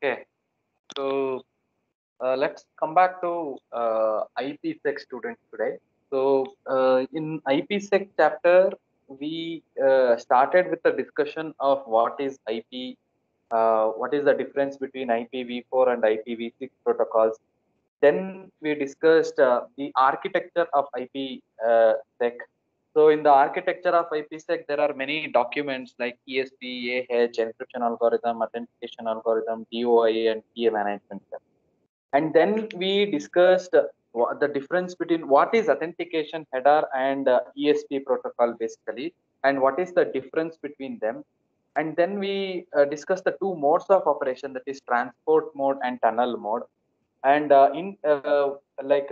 Okay, so let's come back to IPsec students today. So in IPsec chapter, we started with the discussion of what is IP, what is the difference between IPv4 and IPv6 protocols. Then we discussed the architecture of IPsec. So in the architecture of IPsec, there are many documents like ESP, AH, encryption algorithm, authentication algorithm, DOI, and key management. And then we discussed the difference between what is authentication header and ESP protocol basically, and what is the difference between them. And then we discussed the two modes of operation, that is transport mode and tunnel mode. And in like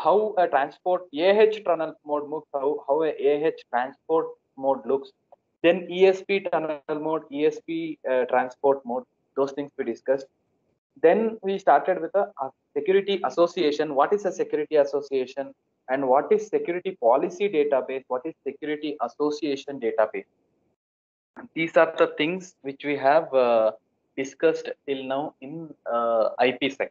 how a transport AH tunnel mode moves, how a AH transport mode looks, then ESP tunnel mode, ESP transport mode, those things we discussed. Then we started with a security association. What is a security association, and what is security policy database? What is security association database? These are the things which we have discussed till now in IPsec.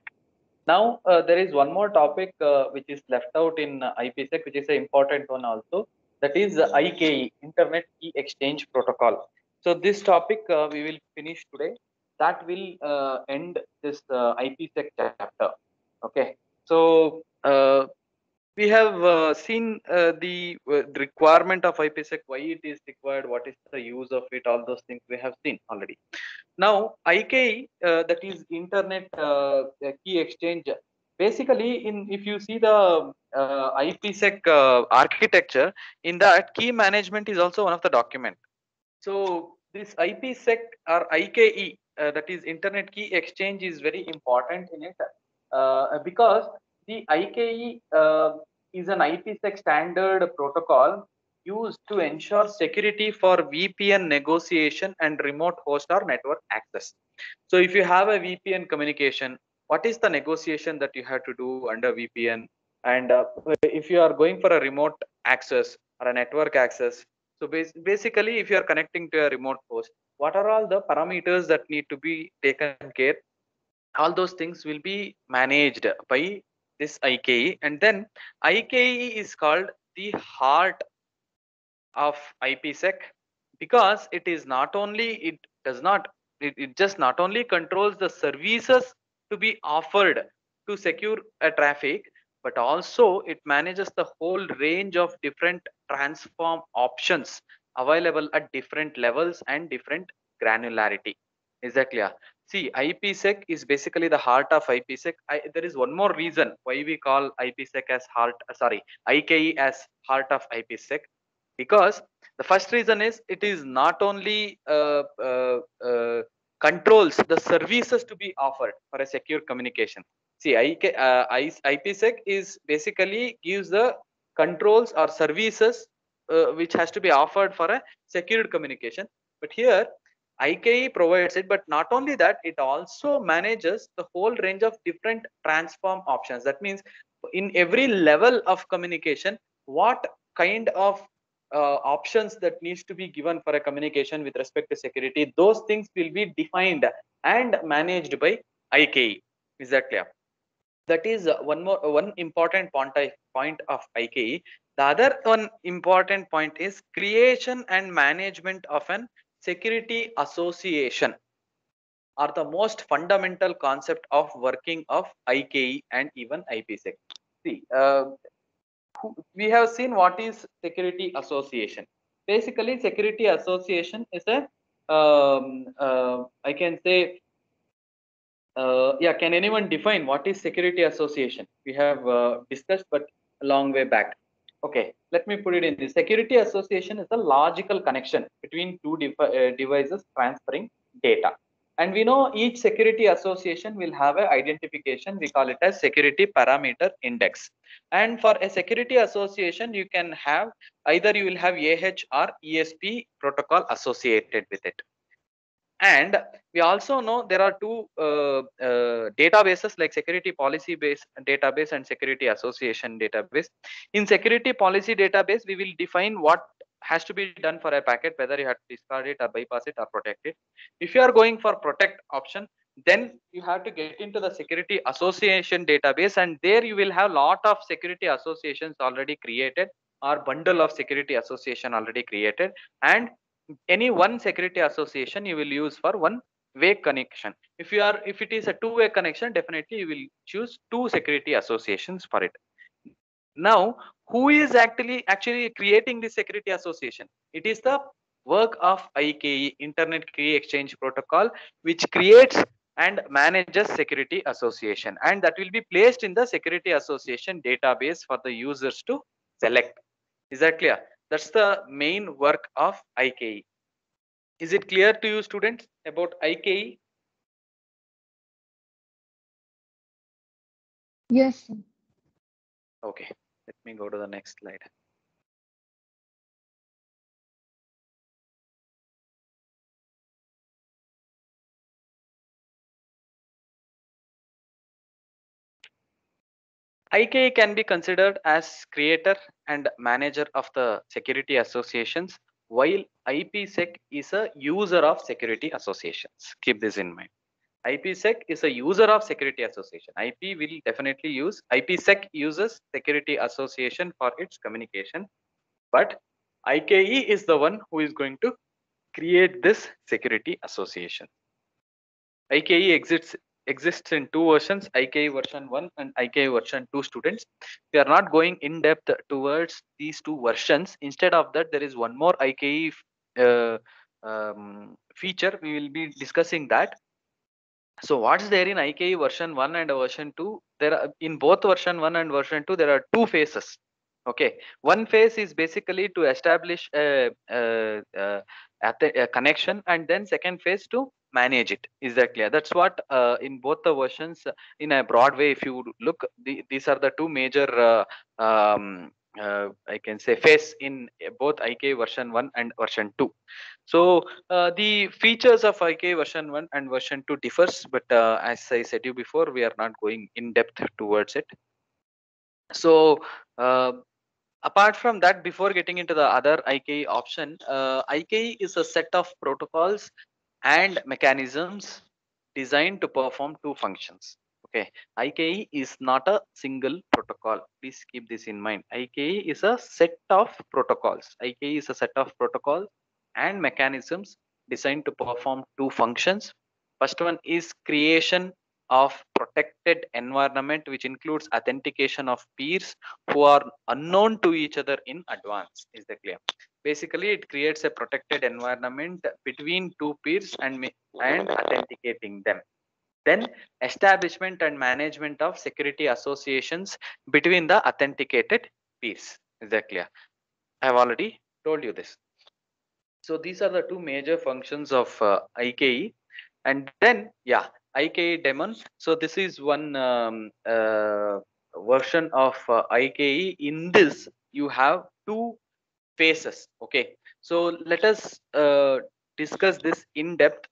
Now there is one more topic which is left out in IPsec, which is an important one also. That is IKE, Internet Key Exchange Protocol. So this topic we will finish today. That will end this IPsec chapter. Okay. So we have seen the requirement of IPsec, why it is required, what is the use of it, all those things we have seen already. Now, IKE, that is Internet Key Exchange. Basically, in if you see the IPsec architecture, in that key management is also one of the document. So this IPsec or IKE, that is Internet Key Exchange, is very important in it because the IKE is an IPsec standard protocol used to ensure security for VPN negotiation and remote host or network access. So if you have a VPN communication, what is the negotiation that you have to do under VPN? And if you are going for a remote access or a network access, so basically, if you are connecting to a remote host, what are all the parameters that need to be taken care? All those things will be managed by this IKE, and then IKE is called the heart of IPsec because it is not only it just not only controls the services to be offered to secure a traffic, but also it manages the whole range of different transform options available at different levels and different granularity. Is that clear? See, IPsec is basically the heart of IPsec. There is one more reason why we call IPsec as heart, IKE as heart of IPsec, because the first reason is it is not only controls the services to be offered for a secure communication. See, IPsec is basically gives the controls or services which has to be offered for a secured communication. But here IKE provides it, but not only that, it also manages the whole range of different transform options. That means in every level of communication, what kind of options that needs to be given for a communication with respect to security, those things will be defined and managed by IKE. Is that clear? That is one important point of IKE. The other one important point is creation and management of an security association are the most fundamental concept of working of IKE and even IPsec. See, we have seen what is security association. Basically, security association is a I can say yeah, can anyone define what is security association? We have discussed, but a long way back. Okay, let me put it in this. Security association is a logical connection between two devices transferring data. And we know each security association will have an identification. We call it as security parameter index. And for a security association, you can have either you will have AH or ESP protocol associated with it. And we also know there are two databases like security policy based database and security association database. In security policy database, we will define what has to be done for a packet, whether you have to discard it or bypass it or protect it. If you are going for protect option, Then you have to get into the security association database, and there you will have lot of security associations already created, or bundle of security association already created, and any one security association you will use for one way connection. If it is a two-way connection, definitely you will choose two security associations for it. Now, who is actually creating the security association? It is the work of IKE, Internet Key Exchange Protocol, which creates and manages security association, and that will be placed in the security association database for the users to select. Is that clear? That's the main work of IKE. Is it clear to you, students, about IKE? Yes, sir. Okay, let me go to the next slide. IKE can be considered as creator and manager of the security associations, while IPsec is a user of security associations. Keep this in mind. IPsec is a user of security association. IP will definitely use, IPsec uses security association for its communication, but IKE is the one who is going to create this security association. IKE exists in two versions, IKE version 1 and IKE version 2, students. We are not going in depth towards these two versions. Instead of that, there is one more IKE feature. We will be discussing that. So what's there in IKE version 1 and version 2? There are, in both version 1 and version 2, there are two phases. Okay, one phase is basically to establish a connection, and then second phase to manage it. Is that clear? That's what in both the versions, in a broad way, if you look, these are the two major I can say phase in both IKE version 1 and version 2. So the features of IK version 1 and version 2 differs, but as I said you before, we are not going in depth towards it. So uh, apart from that, before getting into the other IK option, IK is a set of protocols and mechanisms designed to perform two functions. Okay, IKE is not a single protocol. Please keep this in mind. IKE is a set of protocols. IKE is a set of protocols and mechanisms designed to perform two functions. First one is creation of protected environment, which includes authentication of peers who are unknown to each other in advance. Is that clear? Basically, it creates a protected environment between two peers and authenticating them. Then establishment and management of security associations between the authenticated peers. Is that clear? I have already told you this. So these are the two major functions of IKE. And then, yeah, IKE daemon. So this is one version of IKE. In this, you have two phases. Okay, so let us discuss this in depth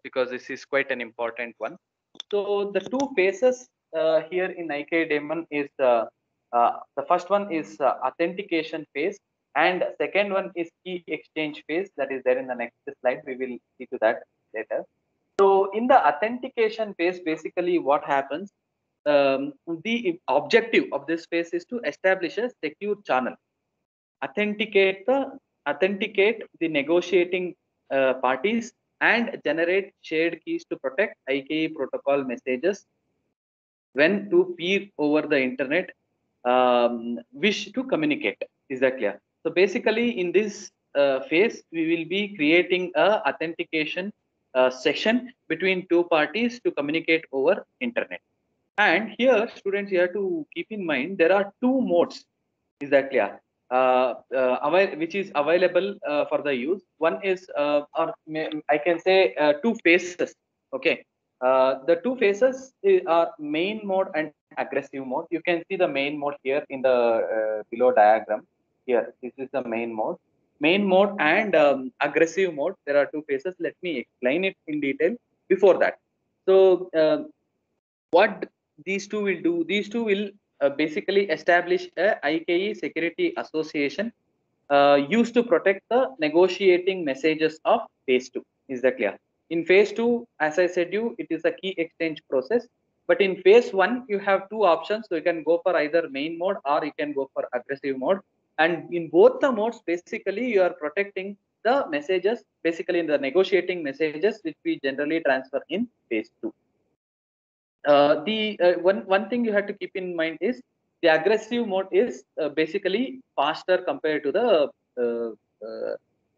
because this is quite an important one. So the two phases here in IK daemon is the first one is authentication phase, and second one is key exchange phase. That is there in the next slide. We will see to that later. So in the authentication phase, basically what happens, the objective of this phase is to establish a secure channel, authenticate the negotiating parties, and generate shared keys to protect IKE protocol messages when two peer over the internet wish to communicate. Is that clear? So basically, in this phase, we will be creating a authentication session between two parties to communicate over internet. And here, students, you have to keep in mind there are two modes. Is that clear? Which is available for the use. One is, I can say, two phases. Okay, the two phases are main mode and aggressive mode. You can see the main mode here in the below diagram. Here, this is the main mode. Main mode and aggressive mode. There are two phases. Let me explain it in detail before that. So what these two will do, these two will basically establish a IKE security association used to protect the negotiating messages of phase 2. Is that clear? In phase 2, as I said you, it is a key exchange process. But in phase 1, you have two options. So you can go for either main mode or you can go for aggressive mode. And in both the modes, basically, you are protecting the messages, basically in the negotiating messages, which we generally transfer in phase 2. One thing you have to keep in mind is the aggressive mode is basically faster compared to the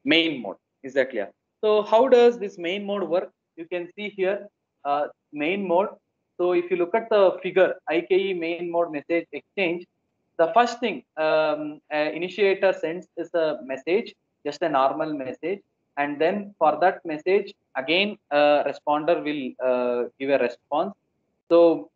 main mode. Is that clear? So how does this main mode work? You can see here main mode. So if you look at the figure, IKE main mode message exchange, the first thing initiator sends is a message, just a normal message, and then for that message again responder will give a response. So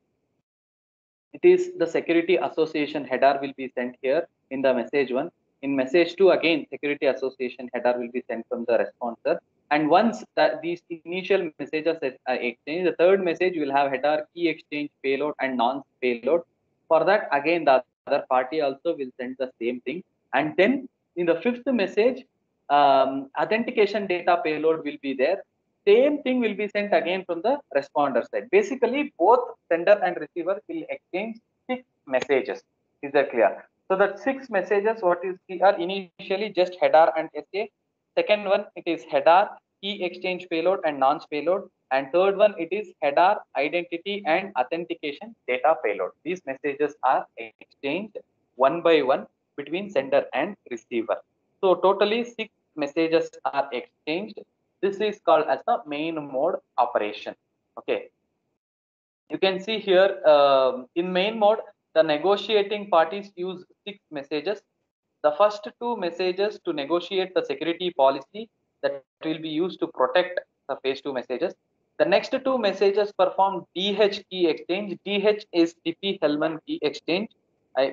it is the security association header will be sent here in the message 1. In message 2, again, security association header will be sent from the responder. And once that these initial messages are exchanged, the third message will have header, key exchange, payload, and nonce payload. For that, again, the other party also will send the same thing. And then in the fifth message, authentication data payload will be there. Same thing will be sent again from the responder side. Basically, both sender and receiver will exchange 6 messages. Is that clear? So that 6 messages, what is are initially just header and SA. Second one, it is header, key exchange payload and nonce payload. And third one, it is header, identity and authentication data payload. These messages are exchanged one by one between sender and receiver. So totally 6 messages are exchanged. This is called as the main mode operation. Okay. You can see here in main mode, the negotiating parties use 6 messages. The first 2 messages to negotiate the security policy that will be used to protect the phase 2 messages. The next 2 messages perform DH key exchange. DH is Diffie-Hellman key exchange.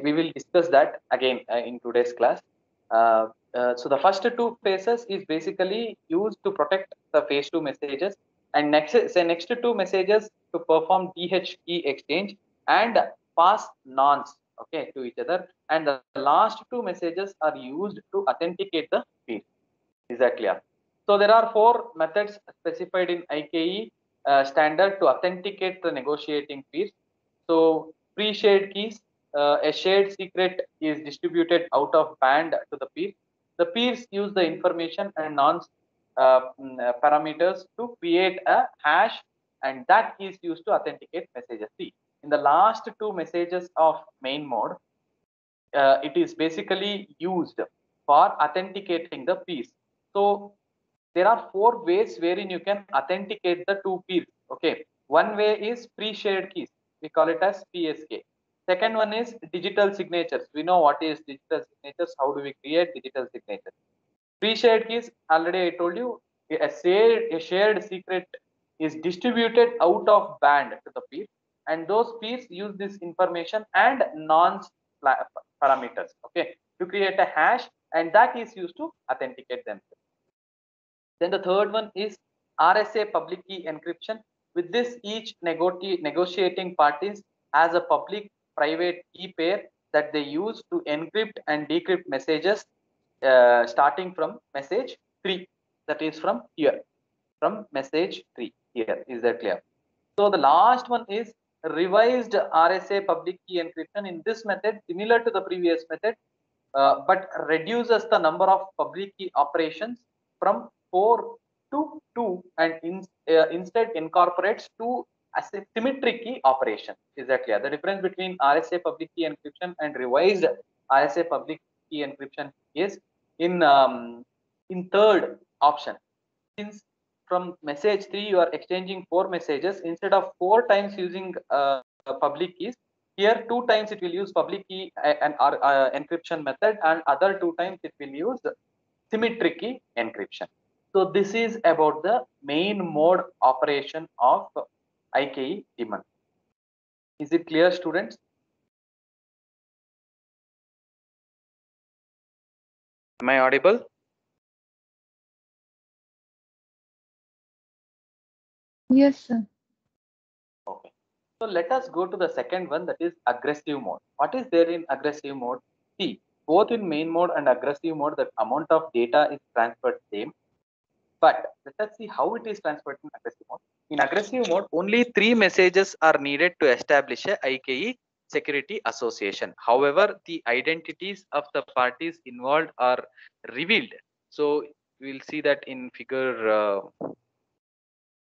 We will discuss that again in today's class. So the first 2 phases is basically used to protect the phase 2 messages, and next 2 messages to perform DH key exchange and pass nonce, okay, to each other, and the last 2 messages are used to authenticate the peer. Is that clear? So there are 4 methods specified in IKE standard to authenticate the negotiating peers. So pre-shared keys, a shared secret is distributed out of band to the peer. The peers use the information and nonce parameters to create a hash, and that is used to authenticate messages. See, in the last 2 messages of main mode, it is basically used for authenticating the peers. So there are 4 ways wherein you can authenticate the 2 peers. Okay, one way is pre-shared keys. We call it as PSK. Second one is digital signatures. We know what is digital signatures. How do we create digital signatures? Pre-shared keys, already I told you, a shared secret is distributed out of band to the peers, and those peers use this information and nonce parameters, okay, to create a hash, and that is used to authenticate themselves. Then the third one is RSA public key encryption. With this, each negotiating parties has a public private key pair that they use to encrypt and decrypt messages starting from message 3. That is from here, from message 3 here. Is that clear? So the last one is revised RSA public key encryption. In this method, similar to the previous method, but reduces the number of public key operations from 4 to 2, and instead incorporates 2 asymmetric key operations. Is that clear? The difference between RSA public key encryption and revised RSA public key encryption is in third option. Since from message 3 you are exchanging 4 messages, instead of 4 times using public keys, here 2 times it will use public key and encryption method, and other 2 times it will use symmetric key encryption. So this is about the main mode operation of IKE daemon. Is it clear, students? Am I audible? Yes, sir. Okay. So let us go to the second one, that is aggressive mode. What is there in aggressive mode? See, both in main mode and aggressive mode, the amount of data is transferred same. But let us see how it is transferred in aggressive mode. In aggressive mode, only 3 messages are needed to establish a IKE security association. However, the identities of the parties involved are revealed. So we will see that in figure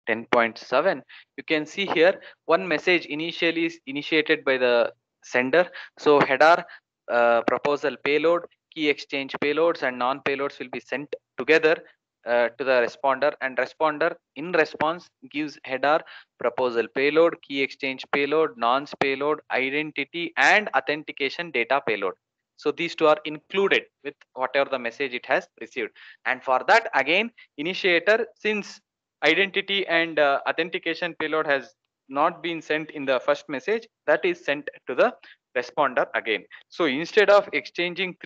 10.7. You can see here one message initially is initiated by the sender. So header, proposal payload, key exchange payloads and non payloads will be sent together to the responder, and responder in response gives header, proposal payload, key exchange payload, nonce payload, identity and authentication data payload. So these two are included with whatever the message it has received. And for that, again, initiator, since identity and authentication payload has not been sent in the first message, that is sent to the responder again. So instead of exchanging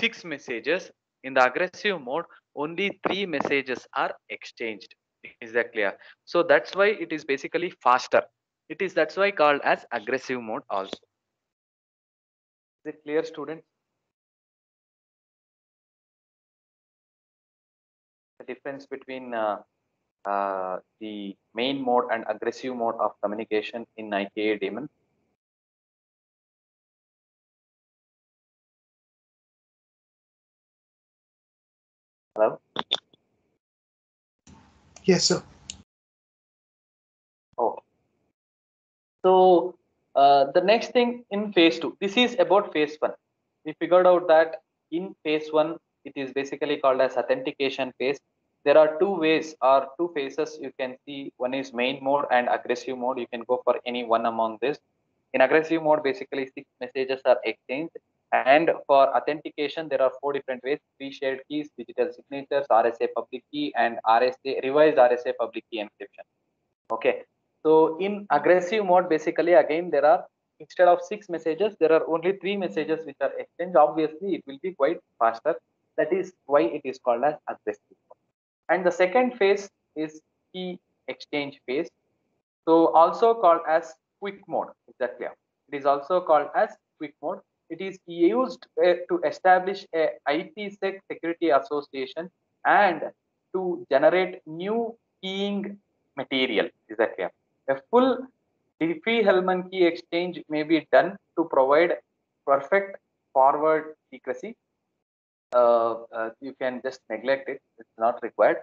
6 messages in the aggressive mode, only 3 messages are exchanged. Is that clear? So that's why it is basically faster. That's why called as aggressive mode also. Is it clear, students? The difference between the main mode and aggressive mode of communication in IKA daemon. Hello? Yes, sir. Oh. So the next thing in phase 2, this is about phase 1. We figured out that in phase 1, it is basically called as authentication phase. There are 2 ways or 2 phases you can see. One is main mode and aggressive mode. You can go for any one among this. In aggressive mode, basically 6 messages are exchanged. And for authentication, there are 4 different ways: pre-shared keys, digital signatures, RSA public key, and RSA revised RSA public key encryption. Okay. So in aggressive mode, basically, again, there are, instead of 6 messages, there are only 3 messages which are exchanged. Obviously, it will be quite faster. That is why it is called as aggressive mode. And the second phase is key exchange phase. So also called as quick mode. Is that clear? It is also called as quick mode. It is used to establish a IPsec security association and to generate new keying material. Is that clear? A full Diffie-Hellman key exchange may be done to provide perfect forward secrecy. You can just neglect it. It's not required.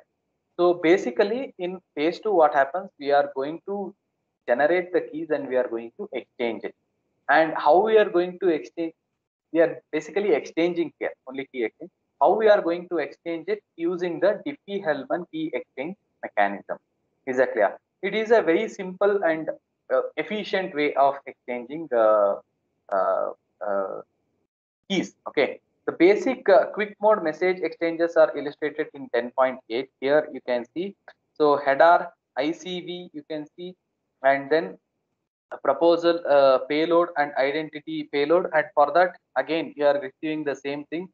So basically, in phase 2, what happens? We are going to generate the keys and we are going to exchange it. And how we are going to exchange? We are basically exchanging here, only key exchange. How we are going to exchange it? Using the Diffie-Hellman key exchange mechanism. Is that clear? It is a very simple and efficient way of exchanging uh, uh, keys. Okay. The basic quick mode message exchanges are illustrated in 10.8. Here you can see. So header, ICV, you can see, and then a proposal payload and identity payload. And for that, again, you are receiving the same thing.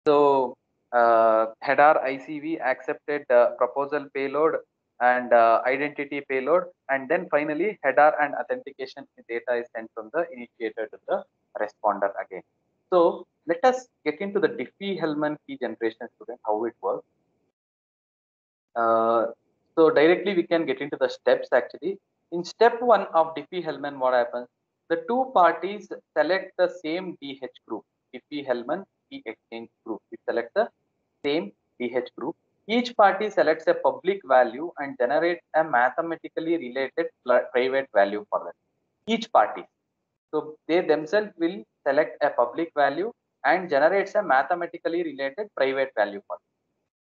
So header, ICV, accepted proposal payload and identity payload. And then finally, header and authentication data is sent from the initiator to the responder again. So let us get into the Diffie-Hellman key generation, student, how it works. So directly we can get into the steps actually. In step 1 of Diffie-Hellman, what happens? The two parties select the same DH group, Diffie-Hellman key exchange group. We select the same DH group. Each party selects a public value and generates a mathematically related private value for that. Each party. So they themselves will select a public value and generates a mathematically related private value for them.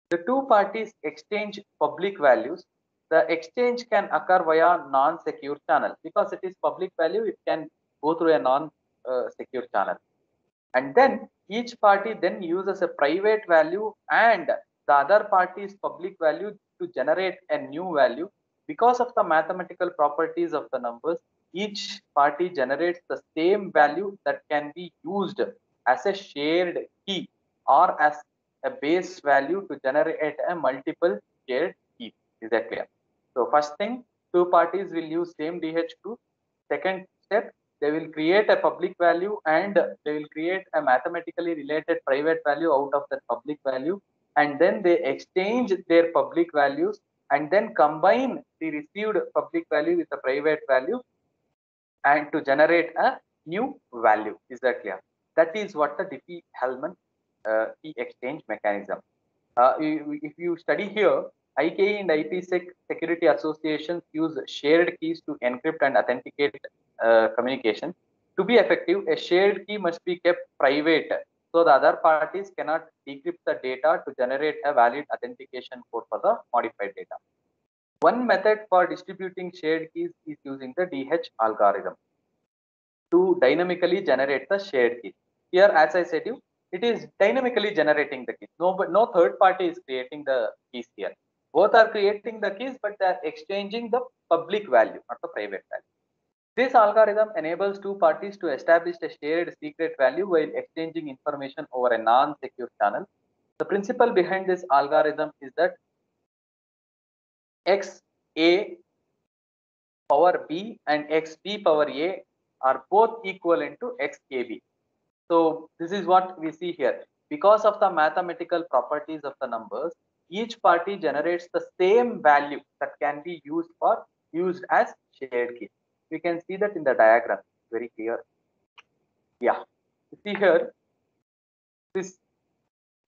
The two parties exchange public values. The exchange can occur via non-secure channel because it is public value. It can go through a non-secure channel. And then each party then uses a private value and the other party's public value to generate a new value. Because of the mathematical properties of the numbers, each party generates the same value that can be used as a shared key or as a base value to generate a multiple shared key. Is that clear? So first thing, two parties will use same DH group. Second step, they will create a public value and they will create a mathematically related private value out of that public value, and then they exchange their public values and then combine the received public value with the private value and to generate a new value. Is that clear? That is what the Diffie-Hellman key exchange mechanism. If you study here, IKE and IPsec security associations use shared keys to encrypt and authenticate communication. To be effective, a shared key must be kept private, so the other parties cannot decrypt the data to generate a valid authentication code for the modified data. One method for distributing shared keys is using the DH algorithm to dynamically generate the shared keys. Here, as I said you, it is dynamically generating the keys. No third party is creating the keys here. Both are creating the keys, but they are exchanging the public value, not the private value. This algorithm enables two parties to establish a shared secret value while exchanging information over a non-secure channel. The principle behind this algorithm is that XA power B and XB power A are both equivalent to XAB. So this is what we see here. Because of the mathematical properties of the numbers, each party generates the same value that can be used as shared key. We can see that in the diagram, very clear. Yeah, you see here, this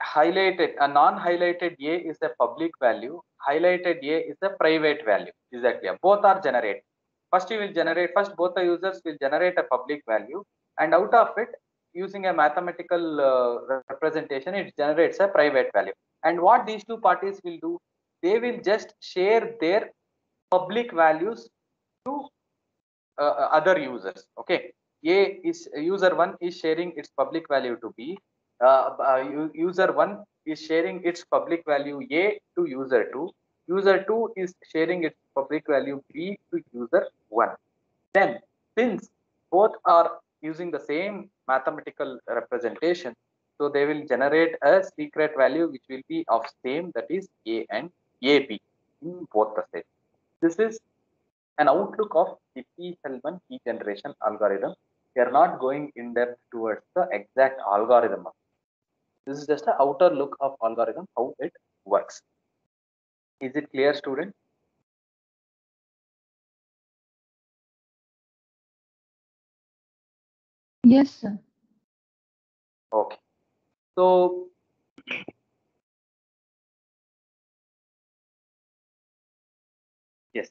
highlighted, a non-highlighted A is a public value, highlighted A is a private value. Is that clear? Both are generated. First both the users will generate a public value, and out of it, using a mathematical representation, it generates a private value. And what these two parties will do, they will just share their public values to other users. Okay, user 1 is sharing its public value to B. User 1 is sharing its public value A to user 2. User 2 is sharing its public value B to user 1. Then, since both are using the same mathematical representation, so they will generate a secret value which will be of same, that is A and AB in both the sets. This is an outlook of Diffie-Hellman key generation algorithm. We are not going in depth towards the exact algorithm. This is just an outer look of algorithm, how it works. Is it clear, student? Yes, sir. Okay. So yes,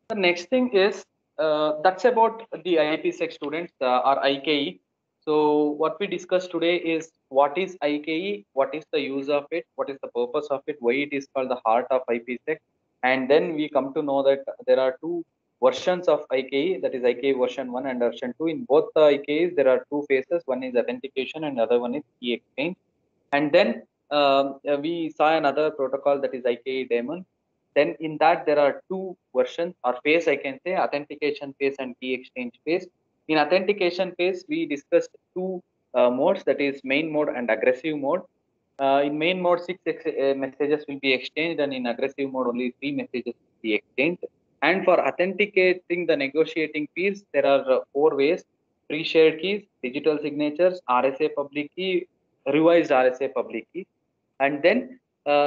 the next thing is that's about the IPsec students or IKE. So what we discussed today is what is IKE, what is the use of it, what is the purpose of it, why it is called the heart of IPsec, and then we come to know that there are two versions of IKE, that is IKE version 1 and version 2. In both the IKEs, there are two phases. One is authentication and the other one is key exchange. And then we saw another protocol, that is IKE daemon. Then in that there are two versions or phase, I can say, authentication phase and key exchange phase. In authentication phase, we discussed two modes, that is main mode and aggressive mode. In main mode, 6 messages will be exchanged, and in aggressive mode, only 3 messages will be exchanged. And for authenticating the negotiating keys, there are 4 ways: pre-shared keys, digital signatures, RSA public key, revised RSA public key. And then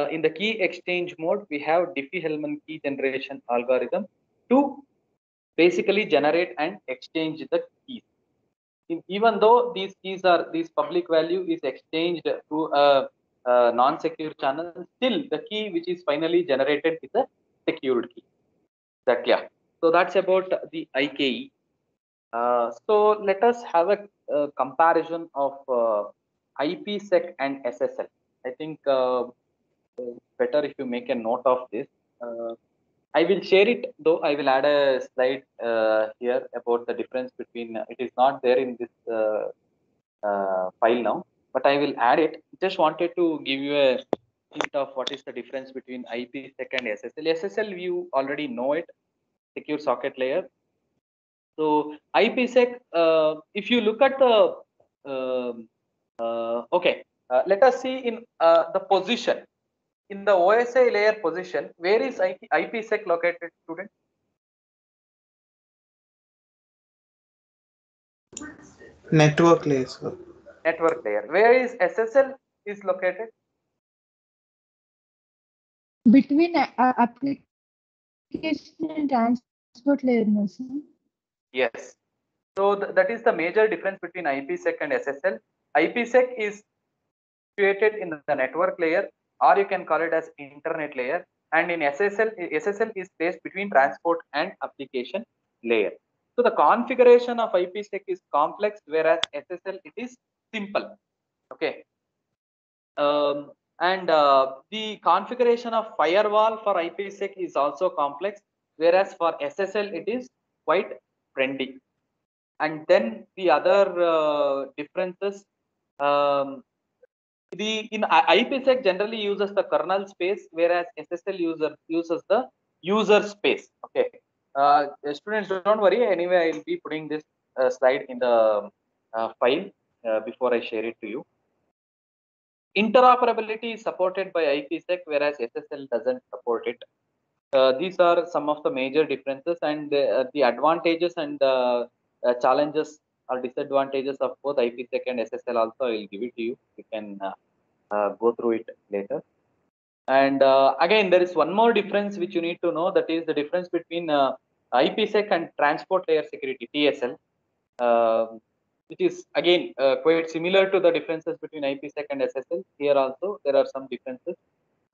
in the key exchange mode, we have Diffie-Hellman key generation algorithm to basically generate and exchange the keys. Even though these public value is exchanged through a non-secure channel, still the key which is finally generated is a secured key. That clear? So that's about the IKE. So let us have a comparison of IPsec and SSL. I think better if you make a note of this. I will share it, though I will add a slide here about the difference between, it is not there in this file now, but I will add it. Just wanted to give you a hint of what is the difference between IPsec and SSL. SSL, you already know it, secure socket layer. So IPsec, if you look at the, okay, let us see in the position. In the OSI layer position, where is IPsec located, student? Network layer, sir. Network layer. Where is SSL is located? Between application and transport layer, no, sir? Yes. So that is the major difference between IPsec and SSL. IPsec is situated in the network layer, or you can call it as internet layer. And in SSL is placed between transport and application layer. So the configuration of IPsec is complex, whereas SSL it is simple. Okay. And the configuration of firewall for IPsec is also complex, whereas for SSL it is quite friendly. And then the other differences, um, in IPsec generally uses the kernel space, whereas SSL uses the user space. Okay, students, don't worry. Anyway, I'll be putting this slide in the file before I share it to you. Interoperability is supported by IPsec, whereas SSL doesn't support it. These are some of the major differences, and the advantages and challenges or disadvantages of both IPsec and SSL also I will give it to you. You can go through it later. And again, there is one more difference which you need to know, that is the difference between IPsec and transport layer security, TSL, which is again quite similar to the differences between IPsec and SSL. Here also there are some differences.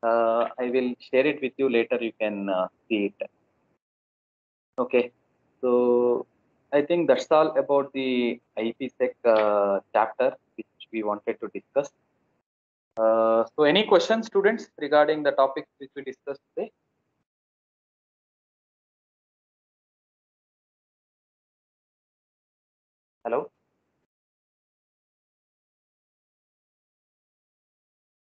I will share it with you later. You can see it. Okay, so I think that's all about the IPsec chapter which we wanted to discuss. So any questions, students, regarding the topics which we discussed today? Hello?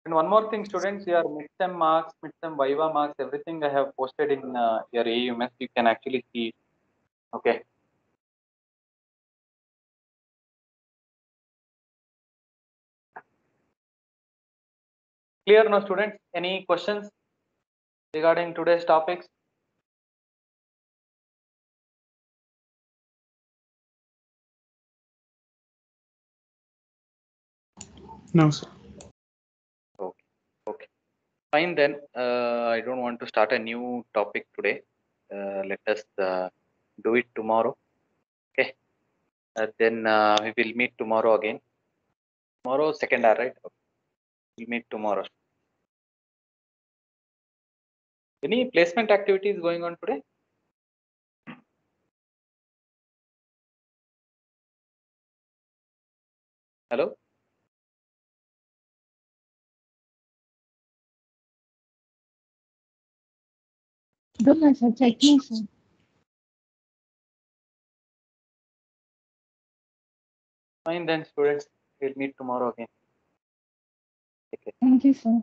And one more thing, students, your midterm marks, midterm Viva marks, everything I have posted in your AUMS. You can actually see it. Okay. Clear now, students? Any questions regarding today's topics? No, sir. Okay. Okay. Fine then. I don't want to start a new topic today. Let us do it tomorrow. Okay. Then we will meet tomorrow again. Tomorrow, second hour, right? Okay. We'll meet tomorrow. Any placement activities going on today? Hello? Don't know, sir. Checking, sir. Fine then, students. We'll meet tomorrow again. Take care. Thank you, sir.